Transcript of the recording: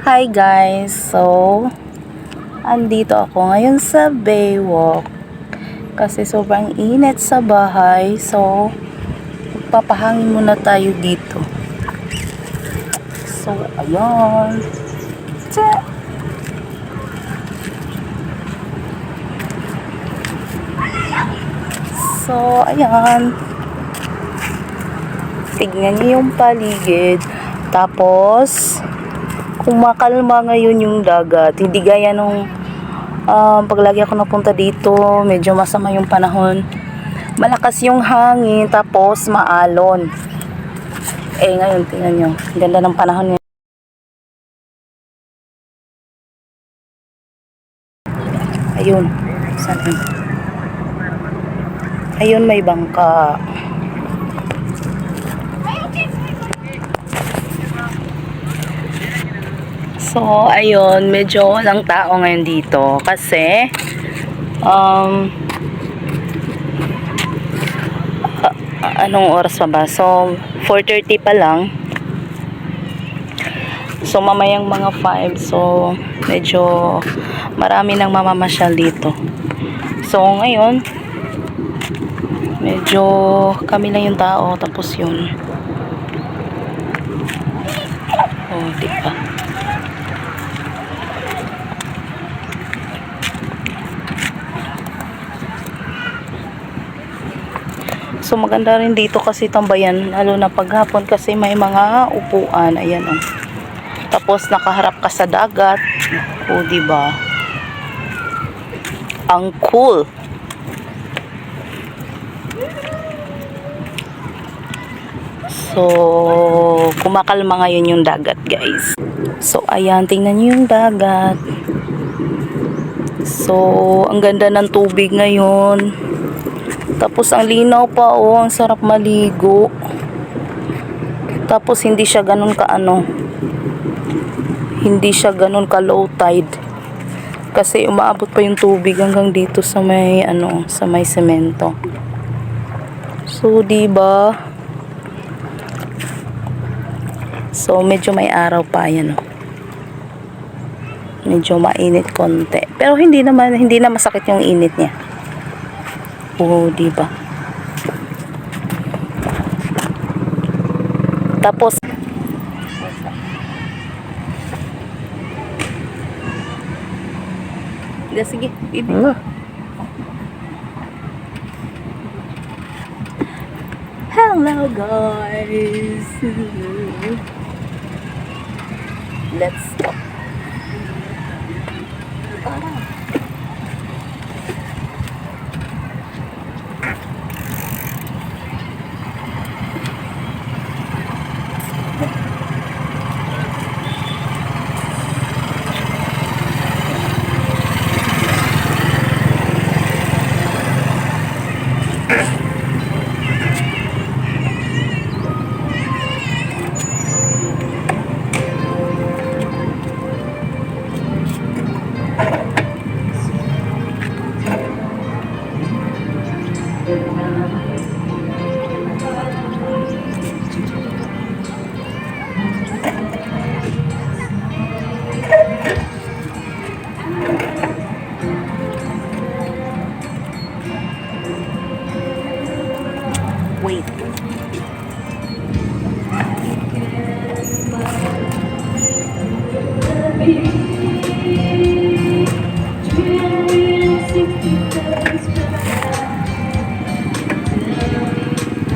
Hi guys! So, andito ako ngayon sa Baywalk kasi sobrang init sa bahay. So, papahangin muna tayo dito. So, ayun. Tsa! So, ayan. Tignan niyo yung paligid. Tapos, kumakalma ngayon yung dagat. Hindi gaya nung paglagi ako napunta dito, medyo masama yung panahon. Malakas yung hangin, tapos maalon. Ngayon, tingnan nyo. Ganda ng panahon ngayon. Ayun. Saan yun? Ayun, may bangka. So, ayun, medyo walang tao ngayon dito kasi anong oras pa ba? So, 4:30 pa lang. So, mamayang mga 5. So, medyo marami nang mamamasyal dito. So, ngayon, medyo kami lang yung tao. Tapos yun. Oh, diba? So maganda rin dito kasi tambayan, lalo na paghapon kasi may mga upuan. Ayan oh. Tapos nakaharap ka sa dagat. Oh, di ba? Ang cool. So kumakalma ngayon yung dagat, guys. So ayan, tingnan niyo yung dagat. So ang ganda ng tubig ngayon. Tapos ang linaw pa, oh, ang sarap maligo. Tapos hindi siya ganun hindi siya ganun ka low tide. Kasi umaabot pa yung tubig hanggang dito sa may sa may semento. So, di ba? So, medyo may araw pa yan, oh. Medyo mainit konti. Pero hindi na masakit yung init niya. Oh, di ba? Tapos sige, bibi. Hello guys. Let's go. Wait.